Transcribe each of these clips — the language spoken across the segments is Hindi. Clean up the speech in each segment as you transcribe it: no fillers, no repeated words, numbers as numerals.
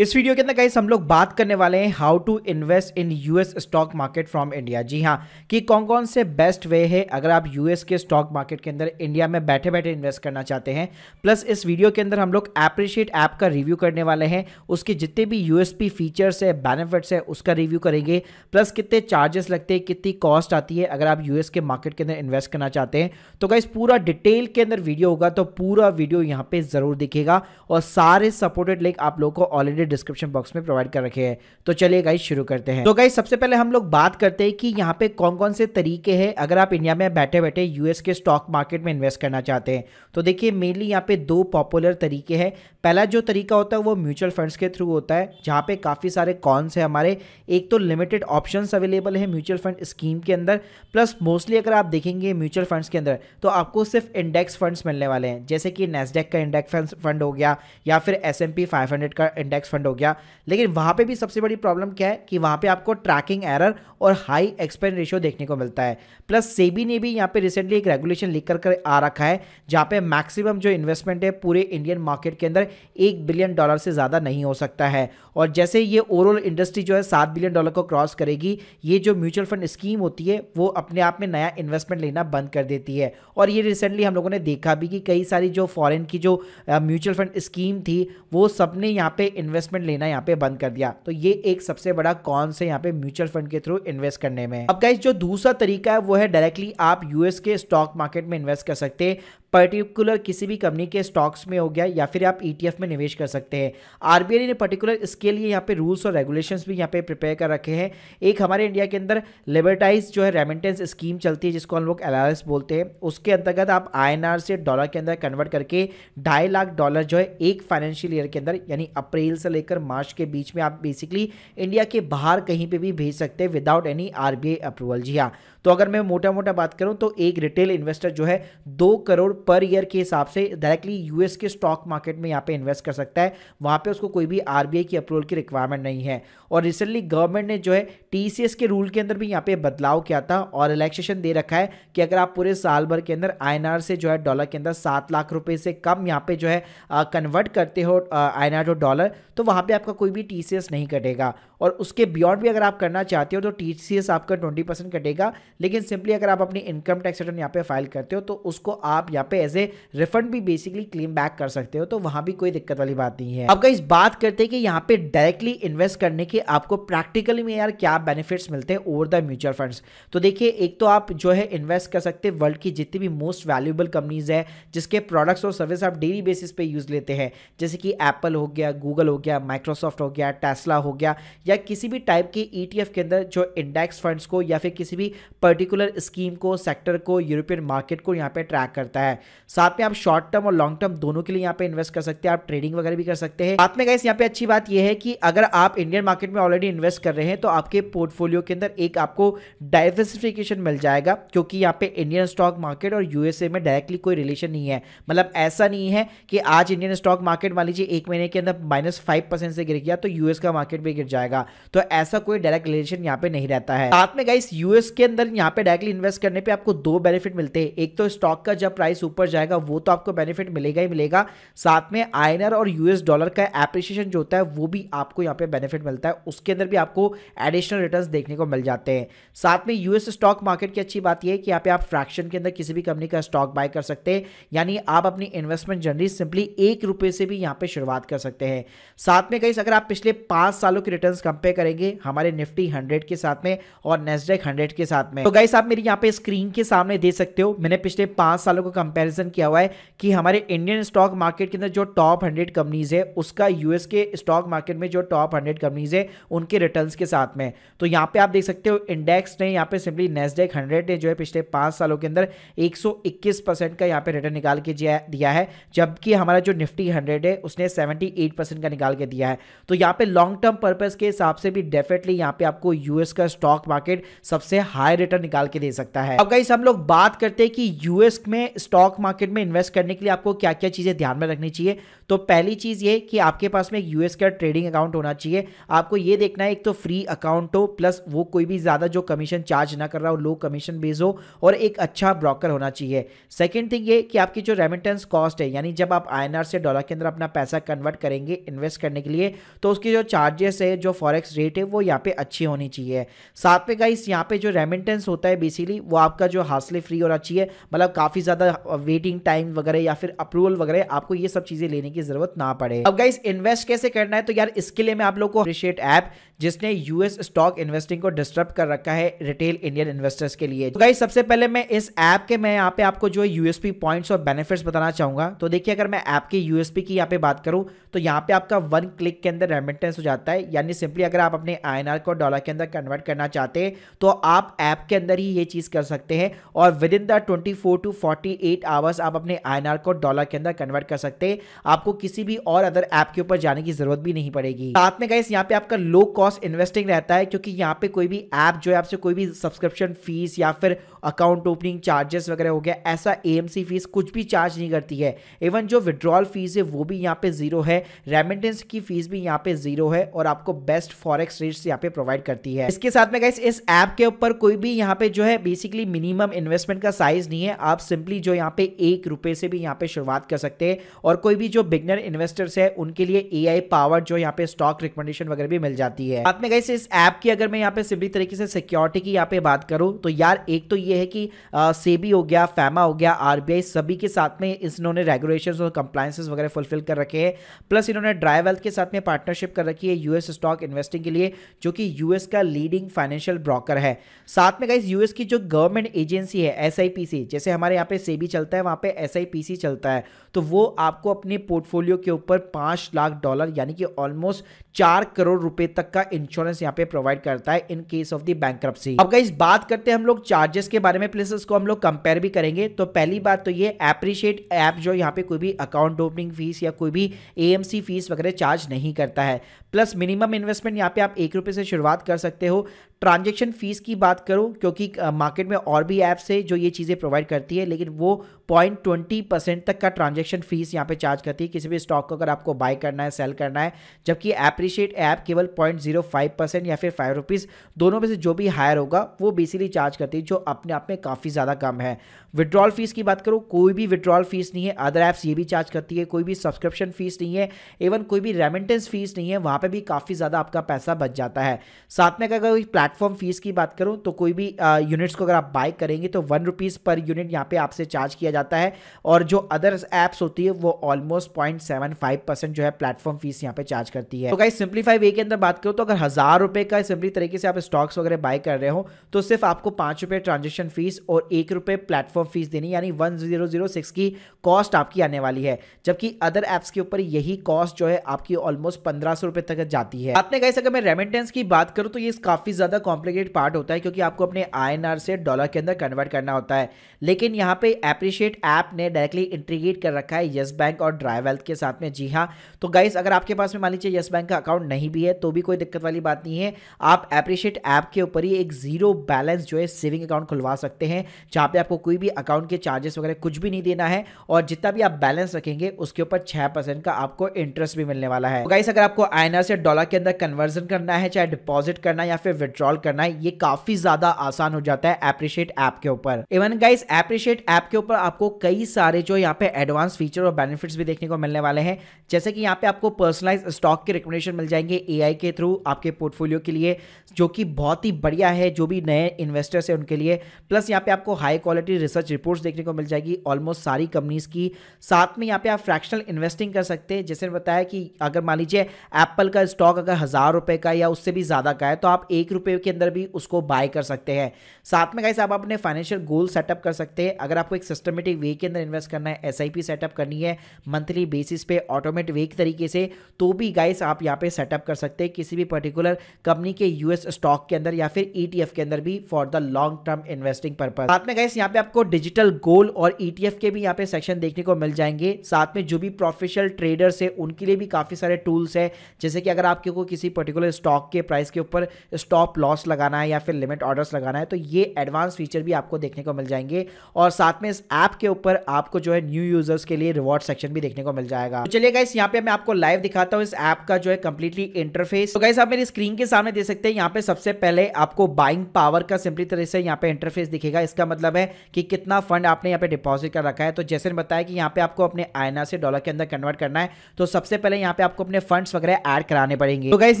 इस वीडियो के अंदर गाइस हम लोग बात करने वाले हैं how to invest in US stock market from India. जी हाँ, कि कौन कौन से बेस्ट वे है अगर आप यूएस के स्टॉक मार्केट के अंदर इंडिया में बैठे बैठे इन्वेस्ट करना चाहते हैं। प्लस इस वीडियो के अंदर हम लोग एप्रिशिएट ऐप का रिव्यू करने वाले हैं, उसके जितने भी यूएसपी फीचर्स है, बेनिफिट्स है, उसका रिव्यू करेंगे। प्लस कितने चार्जेस लगते हैं, कितनी कॉस्ट आती है अगर आप यूएस के मार्केट के अंदर इन्वेस्ट करना चाहते हैं। तो गाइस पूरा डिटेल के अंदर वीडियो होगा, तो पूरा वीडियो यहाँ पे जरूर दिखेगा और सारे सपोर्टेड लिंक आप लोगों को ऑलरेडी डिस्क्रिप्शन बॉक्स में प्रोवाइड कर रखे हैं। तो चलिए गाइस शुरू करते हैं। तो गाइस सबसे पहले हम लोग बात करते हैं कि यहाँ पे कौन कौन से तरीके हैं अगर आप इंडिया में बैठे बैठे यूएस के स्टॉक मार्केट में इन्वेस्ट करना चाहते हैं। तो देखिए मेनली यहाँ पे दो पॉपुलर तरीके हैं। पहला जो तरीका होता है वो म्यूचुअल फंड्स के थ्रू होता है, जहाँ पे काफ़ी सारे कॉन्स है हमारे। एक तो लिमिटेड ऑप्शंस अवेलेबल है म्यूचुअल फंड स्कीम के अंदर। प्लस मोस्टली अगर आप देखेंगे म्यूचुअल फंड्स के अंदर तो आपको सिर्फ इंडेक्स फंड्स मिलने वाले हैं, जैसे कि नैस्डैक का इंडेक्स फंड हो गया या फिर S&P 500 का इंडेक्स फंड हो गया। लेकिन वहाँ पे भी सबसे बड़ी प्रॉब्लम क्या है कि वहाँ पे आपको ट्रैकिंग एरर और हाई एक्सपेंस रेशियो देखने को मिलता है। प्लस सेबी ने भी यहाँ पे रिसेंटली एक रेगुलेशन लिख कर आ रखा है, जहाँ पे मैक्सिमम जो इन्वेस्टमेंट है पूरे इंडियन मार्केट के अंदर $1 बिलियन से ज़्यादा नहीं हो सकता है। और जैसे ये ओवरऑल इंडस्ट्री जो है $7 बिलियन को क्रॉस करेगी, ये जो म्यूचुअल फंड स्कीम होती है वो अपने आप में नया इन्वेस्टमेंट लेना बंद कर देती है। और ये रिसेंटली हम लोगों ने देखा भी कि कई सारी जो फॉरेन की जो म्यूचुअल फंड स्कीम थी वो सबने यहाँ पे इन्वेस्टमेंट लेना यहाँ पे बंद कर दिया। तो ये एक सबसे बड़ा कॉन है यहाँ पे म्यूचुअल फंड के थ्रू इन्वेस्ट करने में। अब गाइस जो दूसरा तरीका है वो है डायरेक्टली आप यूएस के स्टॉक मार्केट में इन्वेस्ट कर सकते हैं, पर्टिकुलर किसी भी कंपनी के स्टॉक्स में हो गया या फिर आप ETF में निवेश कर सकते हैं। आरबीआई ने पर्टिकुलर इसके लिए यहाँ पे रूल्स और रेगुलेशंस भी यहाँ पे प्रिपेयर कर रखे हैं। एक हमारे इंडिया के अंदर लिबर्टाइज जो है रेमिटेंस स्कीम चलती है, जिसको हम लोग LRS बोलते हैं। उसके अंतर्गत आप INR से डॉलर के अंदर कन्वर्ट करके $2.5 लाख जो है एक फाइनेंशियल ईयर के अंदर यानी अप्रैल से लेकर मार्च के बीच में आप बेसिकली इंडिया के बाहर कहीं पे भी भेज सकते हैं विदाउट एनी RBI अप्रूवल। जी हाँ, तो अगर मैं मोटा मोटा बात करूं तो एक रिटेल इन्वेस्टर जो है 2 करोड़ पर ईयर के हिसाब से डायरेक्टली यूएस के स्टॉक मार्केट में यहाँ पे इन्वेस्ट कर सकता है। वहाँ पे उसको कोई भी RBI की अप्रूवल की रिक्वायरमेंट नहीं है। और रिसेंटली गवर्नमेंट ने जो है TCS के रूल के अंदर भी यहाँ पे बदलाव किया था और रिलैक्सेशन दे रखा है कि अगर आप पूरे साल भर के अंदर INR से जो है डॉलर के अंदर 7 लाख रुपए से कम यहाँ पे जो है कन्वर्ट करते हो INR टू डॉलर, तो वहाँ पे आपका कोई भी TCS नहीं कटेगा। और उसके बियॉन्ड भी अगर आप करना चाहते हो तो TCS आपका 20% कटेगा। लेकिन सिंपली अगर आप अपनी इनकम टैक्स रिटर्न यहाँ पे फाइल करते हो तो उसको आप यहाँ पे एज ए रिफंड भी बेसिकली क्लेम बैक कर सकते हो, तो वहां भी कोई दिक्कत वाली बात नहीं है। अब गाइस बात करते हैं कि यहाँ पे डायरेक्टली इन्वेस्ट करने के आपको प्रैक्टिकली में यार क्या बेनिफिट्स मिलते हैं ओवर द म्यूचुअल फंड्स। तो देखिए एक तो आप जो है इन्वेस्ट कर सकते हैं वर्ल्ड की जितनी भी मोस्ट वैल्यूएबल कंपनीज है जिसके प्रोडक्ट्स और सर्विस आप डेली बेसिस पे यूज लेते हैं, जैसे कि एप्पल हो गया, गूगल हो गया, माइक्रोसॉफ्ट हो गया, टेस्ला हो गया, या किसी भी टाइप के ETF के अंदर जो इंडेक्स फंड्स को या फिर किसी भी पर्टिकुलर स्कीम को, सेक्टर को, यूरोपियन मार्केट को यहाँ पे ट्रैक करता है। साथ में आप शॉर्ट टर्म और लॉन्ग टर्म दोनों के लिए यहाँ पे इन्वेस्ट कर सकते हैं, आप ट्रेडिंग वगैरह भी कर सकते हैं। साथ में गाइस यहाँ पे अच्छी बात यह है कि अगर आप इंडियन मार्केट में ऑलरेडी इन्वेस्ट कर रहे हैं तो आपके पोर्टफोलियो के अंदर एक आपको डाइवर्सिफिकेशन मिल जाएगा, क्योंकि यहाँ पे इंडियन स्टॉक मार्केट और USA में डायरेक्टली कोई रिलेशन नहीं है। मतलब ऐसा नहीं है कि आज इंडियन स्टॉक मार्केट मान लीजिए 1 महीने के अंदर -5% से गिर गया तो US का मार्केट भी गिर जाएगा, तो ऐसा कोई डायरेक्ट रिलेशन यहाँ पे नहीं रहता है। साथ में गाइस US के अंदर यहाँ पे डायरेक्टली इन्वेस्ट करने पे आपको 2 बेनिफिट मिलते हैं। एक तो स्टॉक का जब प्राइस ऊपर जाएगा वो तो आपको बेनिफिट मिलेगा ही मिलेगा, साथ में INR और US डॉलर का एप्रिसिएशन जो होता है वो भी आपको यहाँ पे बेनिफिट मिलता है, उसके अंदर भी आपको एडिशनल रिटर्न्स देखने को मिल जाते हैं। साथ में US स्टॉक मार्केट की अच्छी बात यह है कि यहाँ पे आप फ्रैक्शन के अंदर किसी भी कंपनी का स्टॉक बाय कर सकते हैं, यानी आप अपनी इन्वेस्टमेंट जर्नी सिंपली ₹1 से भी यहाँ पे शुरुआत कर सकते हैं। साथ में गाइस अगर आप पिछले 5 सालों की रिटर्न्स कंपेयर करेंगे हमारे निफ्टी 100 के साथ में और नैस्डैक 100 के साथ में, तो गाइस आप मेरी यहाँ पे स्क्रीन के सामने देख सकते हो मैंने पिछले 5 सालों का कंपैरिजन किया हुआ है कि हमारे इंडियन स्टॉक मार्केट के अंदर जो टॉप 100 कंपनीज है उसका यूएस के स्टॉक मार्केट में जो टॉप 100 कंपनीज है उनके रिटर्न्स के साथ में। तो यहाँ पे आप देख सकते हो इंडेक्स ने यहाँ पे सिंपली नैस्डैक 100 ने जो है पिछले 5 सालों के अंदर 121% का यहाँ पे रिटर्न निकाल के दिया है, जबकि हमारा जो निफ्टी 100 है उसने 78% का निकाल के दिया है। तो यहाँ पे लॉन्ग टर्म पर्पज के हिसाब से भी डेफिनेटली यहाँ पे आपको यूएस का स्टॉक मार्केट सबसे हाई रिटर्न निकाल के दे सकता है। अब गाइस हम लोग बात करते हैं कि यूएस में स्टॉक मार्केट में इन्वेस्ट करने के लिए आपको क्या क्या चीजें ध्यान में रखनी चाहिए। तो पहली चीज ये कि आपके पास में एक यूएस का ट्रेडिंग अकाउंट होना चाहिए। आपको ये देखना है एक तो फ्री अकाउंट हो, प्लस वो कोई भी ज्यादा जो कमीशन चार्ज ना कर रहा हो, लो कमीशन बेस हो, और एक अच्छा ब्रोकर होना चाहिए। सेकंड थिंग ये कि आपकी जो रेमिटेंस कॉस्ट है, यानी जब आप आईएनआर से डॉलर के अंदर अपना पैसा कन्वर्ट करेंगे इन्वेस्ट करने के लिए, तो उसकी जो चार्जेस है, जो फॉरेक्स रेट है, वो यहाँ पे अच्छी होनी चाहिए। साथ में गाइस यहाँ पे जो रेमिटेंस होता है बेसिकली वो आपका जो हासिल फ्री होना चाहिए, मतलब काफी ज्यादा वेटिंग टाइम वगैरह या फिर अप्रूवल वगैरह आपको ये सब चीजें लेने की जरूरत ना पड़े। अब गाइस इन्वेस्ट कैसे करना है, तो यार इसके लिए मैं आप लोगों को अप्रिशिएट ऐप जिसने यूएस स्टॉक इन्वेस्टिंग को डिस्टर्ब कर रखा है रिटेल इंडियन इन्वेस्टर्स के लिए। तो गाइस सबसे पहले मैं इस ऐप के मैं यहाँ पे आपको जो यूएसपी पॉइंट्स और बेनिफिट्स बताना चाहूंगा। तो देखिए अगर मैं ऐप के यूएसपी की यहाँ पे बात करूं तो यहाँ पे आपका 1 क्लिक के अंदर रेमिटेंस हो जाता है, यानी सिंपली अगर आप अपने आईएनआर को डॉलर के अंदर कन्वर्ट करना चाहते हैं तो आप ऐप के अंदर ही ये चीज कर सकते हैं, और with in the 24 to 48 hours आप अपने आईएनआर को डॉलर के अंदर कन्वर्ट कर सकते हैं। आपको किसी भी और अदर ऐप के ऊपर जाने की जरूरत भी नहीं पड़ेगी। साथ में गाइस यहाँ पे आपका लो कॉस्ट इन्वेस्टिंग रहता है, क्योंकि यहाँ पे कोई भी ऐप जो है आपसे कोई भी सब्सक्रिप्शन फीस या फिर अकाउंट ओपनिंग चार्जेस वगैरह हो गया, ऐसा एएमसी फीस कुछ भी चार्ज नहीं करती है। इवन जो विड्रॉल फीस है वो भी यहाँ पे जीरो है, रेमिटेंस की फीस भी यहाँ पे जीरो है, और आपको बेस्ट फॉरेक्स रेट्स यहाँ पे प्रोवाइड करती है। इसके साथ में गाइस इस ऐप के ऊपर कोई भी यहाँ पे जो है बेसिकली मिनिमम इन्वेस्टमेंट का साइज नहीं है। आप सिंपली जो यहाँ पे ₹1 से भी यहाँ पे शुरुआत कर सकते हैं, और कोई भी जो बिगनर इन्वेस्टर्स है उनके लिए एआई पावर जो यहाँ पे स्टॉक रिकमेंडेशन वगैरह भी मिल जाती है। साथ में गाइस इस ऐप की अगर मैं यहाँ पे सिंपली तरीके से सिक्योरिटी की यहाँ पे बात करूं तो यार एक तो ये है कि सेबी हो गया, फैमा हो गया, आरबीआई, सभी के साथ में इन्होंने रेगुलेशंस और कंप्लायंसेस वगैरह फुलफिल कर रखे हैं। प्लस इन्होंने ड्राई वेल्थ के साथ में पार्टनरशिप कर रखी है यूएस स्टॉक इन्वेस्टिंग के लिए, जो कि यूएस का लीडिंग फाइनेंशियल ब्रोकर है। साथ में गाइस यूएस की जो गवर्नमेंट एजेंसी है एसआईपीसी, जैसे हमारे यहाँ पे सेबी चलता है वहां पे एसआईपीसी चलता है, तो वो आपको अपने पोर्टफोलियो के ऊपर $5 लाख यानी कि ऑलमोस्ट 4 करोड़ रुपए तक का इंश्योरेंस यहाँ पे प्रोवाइड करता है in case of the bankruptcy. अब गाइस बात करते हैं हम लोग चार्जेस के बारे में, प्लस इसको हम लोग कंपेयर भी करेंगे। तो पहली बात तो ये एप्रिशिएट ऐप जो यहाँ पे कोई भी अकाउंट ओपनिंग फीस या कोई भी एएमसी फीस वगैरह चार्ज नहीं करता है। प्लस मिनिमम इन्वेस्टमेंट यहाँ पे आप ₹1 से शुरुआत कर सकते हो। ट्रांजेक्शन फीस की बात करूं, क्योंकि मार्केट में और भी ऐप्स है जो ये चीज़ें प्रोवाइड करती है, लेकिन वो 0.20% तक का ट्रांजेक्शन फीस यहाँ पे चार्ज करती है किसी भी स्टॉक को अगर आपको बाय करना है, सेल करना है। जबकि एप्रिशिएट ऐप केवल 0.05% या फिर ₹5 दोनों में से जो भी हायर होगा वो बेसिकली चार्ज करती है, जो अपने आप में काफ़ी ज़्यादा कम है। विड्रॉल फीस की बात करूँ, कोई भी विड्रॉल फीस नहीं है। अदर ऐप्स ये भी चार्ज करती है, कोई भी सब्सक्रिप्शन फीस नहीं है, इवन कोई भी रेमिटेंस फीस नहीं है, वहाँ पे भी काफ़ी ज़्यादा आपका पैसा बच जाता है। साथ में अगर कोई प्लेटफॉर्म फीस की बात करूँ तो कोई भी यूनिट्स को अगर आप बाय करेंगे तो ₹1 पर यूनिट यहाँ पे आपसे चार्ज किया जाता है, और जो अदर ऐप्स होती है वो ऑलमोस्ट 0.75% जो है प्लेटफॉर्म फीस यहाँ पे चार्ज करती है। तो गाइस सिंपलीफाई वे के अंदर बात करूँ तो अगर ₹1000 का सिंपली तरीके से आप स्टॉक्स वगैरह बाय कर रहे हो तो सिर्फ आपको ₹5 ट्रांजेक्शन फीस और ₹1 प्लेटफॉर्म फीस देनी, यानी 1006 की कॉस्ट आपकी आने वाली है। जबकि अदर ऐप्स के ऊपर यही कॉस्ट जो है आपकी ऑलमोस्ट ₹1500 तक जाती है। आपने गाइस अगर मैं रेमिटेंस की बात करूं तो ये काफी ज्यादा कॉम्प्लिकेटेड पार्ट होता है, क्योंकि आपको अपने आईएनआर से डॉलर के अंदर कन्वर्ट करना होता है। लेकिन यहाँ पे एप्रिशिएट ऐप ने डायरेक्टली इंटीग्रेट कर रखा है यस बैंक और ड्राई वेल्थ के साथ में। जी हाँ, तो गाइस अगर आपके पास में मान लीजिए यस बैंक का अकाउंट नहीं भी है तो भी कोई दिक्कत वाली बात नहीं है। आप एप्रिशिएट ऐप के ऊपर ही एक जीरो बैलेंस जो है सेविंग अकाउंट खुलवा सकते हैं, जहां पे आपको कोई भी अकाउंट के चार्जेस वगैरह कुछ भी नहीं देना है, और जितना भी आप बैलेंस रखेंगे उसके ऊपर 6% का आपको इंटरेस्ट भी मिलने वाला है। तो गाइस अगर आपको आईएनआर से डॉलर के अंदर कन्वर्जन करना है, चाहे डिपॉजिट करना है या फिर विड्रॉल करना है, ये काफी ज्यादा आसान हो जाता है एप्रिशिएट ऐप के ऊपर। इवन गाइस एप्रिशिएट ऐप के ऊपर आपको कई सारे जो यहाँ पे एडवांस फीचर और बेनिफिट्स भी देखने को मिलने वाले हैं, जैसे कि यहाँ पे आपको पर्सनलाइज स्टॉक के रिकमेंडेशन मिल जाएंगे एआई के थ्रू आपके पोर्टफोलियो के लिए, जो कि बहुत ही बढ़िया है जो भी नए इन्वेस्टर्स है उनके लिए। प्लस यहाँ पे आपको हाई क्वालिटी रिसर्च रिपोर्ट्स देखने को मिल जाएगी ऑलमोस्ट सारी कंपनीज की। साथ में यहाँ पे आप फ्रैक्शनल इन्वेस्टिंग कर सकते हैं, जैसे बताया कि अगर मान लीजिए एप्पल का स्टॉक अगर ₹1000 का या उससे भी ज्यादा का है तो आप ₹1 के अंदर भी उसको बाय कर सकते हैं। साथ में गाइस आप अपने फाइनेंशियल गोल सेटअप कर सकते हैं। अगर आपको एक सिस्टमेटिक वे के अंदर इन्वेस्ट करना है, एसआईपी सेटअप करनी है मंथली बेसिस पे ऑटोमेटिक वे के तरीके से, तो भी गाइस आप यहाँ पे सेटअप कर सकते हैं किसी भी पर्टिकुलर कंपनी के यूएस स्टॉक के अंदर या फिर ईटीएफ के अंदर भी for the long term investing purpose. साथ में गाइस यहाँ पे आपको डिजिटल गोल्ड और ईटीएफ के भी यहाँ पे सेक्शन देखने को मिल जाएंगे। साथ में जो भी प्रोफेशनल ट्रेडर्स है उनके लिए भी काफी सारे टूल्स है, जैसे कि अगर आपके को किसी पर्टिकुलर स्टॉक के प्राइस के ऊपर स्टॉप लॉस लगाना है या फिर लिमिट ऑर्डर्स लगाना है तो ये एडवांस फीचर भी आपको देखने को मिल जाएंगे। और साथ में इस ऐप के ऊपर आपको जो है न्यू यूजर्स के लिए रिवॉर्ड सेक्शन भी देखने को मिल जाएगा। तो चलिए गाइस यहाँ पे मैं आपको लाइव दिखाता हूँ इस ऐप का जो है कंप्लीटली इंटरफेस। तो गाइस आप मेरी स्क्रीन के सामने देख सकते हैं, यहाँ पे सबसे पहले आपको बाइंग पावर का सिंपली तरह से यहाँ पे इंटरफेस दिखेगा। इसका मतलब है कि कितना फंड आपने यहाँ पे डिपॉजिट कर रखा है। तो जैसे बताया कि यहाँ पे आपको अपने INR से डॉलर के अंदर कन्वर्ट करना है, तो सबसे पहले यहाँ पे आपको अपने फंड्स वगैरह ऐड कराने पड़ेंगे। तो गाइस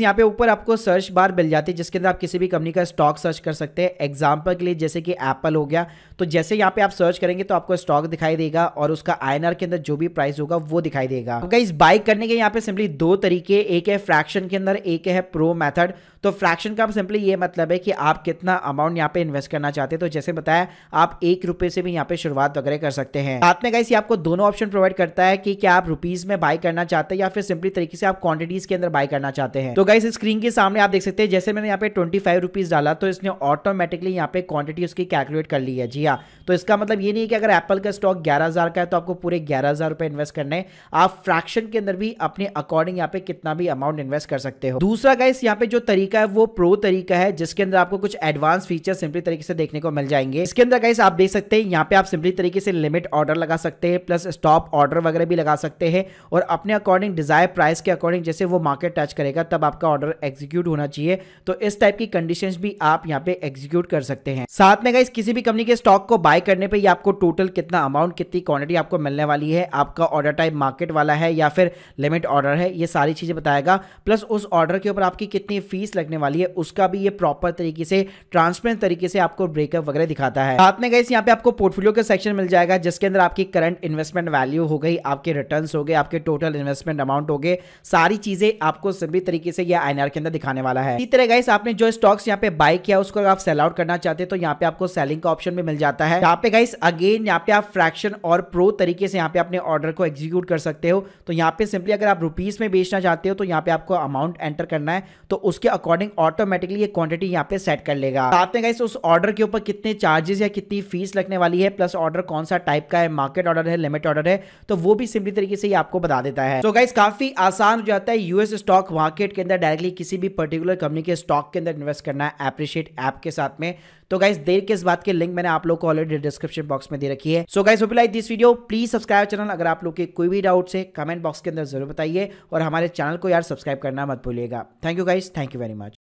यहाँ पे ऊपर आपको सर्च बार मिल जाती है जिसके अंदर आप किसी भी कंपनी का स्टॉक सर्च कर सकते हैं। एग्जांपल के लिए जैसे कि एप्पल हो गया, तो जैसे यहाँ पे आप सर्च करेंगे तो आपको स्टॉक दिखाई देगा और उसका INR के अंदर जो भी प्राइस होगा वो दिखाई देगा। तो गाइस बाय करने के यहाँ पे सिंपली दो तरीके, एक है फ्रैक्शन के अंदर, एक है प्रो मेथड। तो फ्रैक्शन का सिंपली ये मतलब है कि आप कितना अमाउंट यहाँ पे इन्वेस्ट करना चाहते हैं। तो जैसे बताया आप ₹1 से भी यहाँ पे शुरुआत वगैरह कर सकते हैं। साथ में गाइस ये आपको दोनों ऑप्शन प्रोवाइड करता है कि क्या आप रुपीज में बाय करना चाहते हैं या फिर सिंपली तरीके से आप क्वांटिटीज के अंदर बाय करना चाहते हैं। तो गाइस स्क्रीन के सामने आप देख सकते हैं, जैसे मैंने यहाँ पे ₹25 डाला तो इसने ऑटोमेटिकली यहाँ पे क्वांटिटी उसकी कैलकुलेट कर ली है। जी हाँ, तो इसका मतलब ये नहीं है कि अगर एप्पल का स्टॉक 11,000 का है तो आपको पूरे 11,000 रुपए इन्वेस्ट करने हैं। आप फ्रैक्शन के अंदर भी अपने अकॉर्डिंग यहाँ पे कितना भी अमाउंट इन्वेस्ट कर सकते हो। दूसरा गाइस यहाँ पे जो तरीका है वो प्रो तरीका है, जिसके अंदर आपको कुछ एडवांस फीचर सिंपली तरीके से देखने को मिल जाएंगे। इसके अंदर गाइस आप देख सकते हैं, यहाँ पे आप सिंपली तरीके से लिमिट ऑर्डर लगा सकते हैं, प्लस स्टॉप ऑर्डर वगैरह भी लगा सकते हैं और अपने अकॉर्डिंग डिजायर प्राइस के अकॉर्डिंग जैसे वो मार्केट टच करेगा तब आपका ऑर्डर एग्जीक्यूट होना चाहिए। तो इस टाइप की कंडीशंस भी आप यहाँ पे एग्जीक्यूट कर सकते हैं। साथ में गाइस किसी भी कंपनी के स्टॉक को बाय करने पे आपको टोटल कितना अमाउंट, कितनी क्वांटिटी आपको मिलने वाली है, आपका ऑर्डर टाइप मार्केट वाला है या फिर लिमिट ऑर्डर है, ये सारी चीजें बताएगा। प्लस उस ऑर्डर के ऊपर आपकी कितनी फीस लगने वाली है उसका भी ये प्रॉपर तरीके से ट्रांसपेरेंट तरीके से आपको ब्रेकअप वगैरह दिखाता है। साथ में गाइस यहाँ पे आपको पोर्टफोलियो का सेक्शन मिल जाएगा जिसके अंदर आपकी करंट इन्वेस्टमेंट वैल्यू हो गई, आपके रिटर्न्स हो गए, आपके टोटल इन्वेस्टमेंट अमाउंट हो गए, सारी चीजें आपको सभी तरीके से ये INR के अंदर दिखाने वाला है। इसी तरह गाइस आपने जो स्टॉक्स यहाँ पे बाय किया उसको आप सेल आउट करना चाहते हैं तो यहाँ पे आपको सेलिंग का ऑप्शन भी मिल जाता है। यहाँ पे गाइस अगेन यहाँ पे आप फ्रैक्शन और प्रो तरीके से यहाँ पे अपने ऑर्डर को एग्जीक्यूट कर सकते हो। तो यहाँ पे सिंपली अगर आप रुपीस में बेचना चाहते हो तो यहाँ पे आपको अमाउंट एंटर करना है, तो उसके अकॉर्डिंग ऑटोमेटिकली ये क्वांटिटी यहाँ पे सेट कर लेगा। साथ में गाइस उस ऑर्डर के ऊपर कितने चार्जेस या कितनी फीस लगने वाली है, प्लस ऑर्डर कौन सा टाइप का है, मार्केट ऑर्डर है, लिमिट ऑर्डर है, तो वो भी सिंपली तरीके से ये आपको बता देता है। तो गाइस काफी आसान हो जाता है यूएस स्टॉक मार्केट के अंदर डायरेक्टली किसी भी पर्टिकुलर कंपनी के स्टॉक के अंदर इन्वेस्ट करना है एप्रिशिएट ऐप के साथ में। तो गाइस देर के इस बात के लिंक मैंने आप लोग को ऑलरेडी डिस्क्रिप्शन बॉक्स में दे रखी है। So guys hope you like this video, please subscribe channel. अगर आप लोग के कोई भी डाउट है कमेंट बॉक्स के अंदर जरूर बताइए और हमारे चैनल को यार सब्सक्राइब करना मत भूलिएगा। Thank you guys, thank you very much.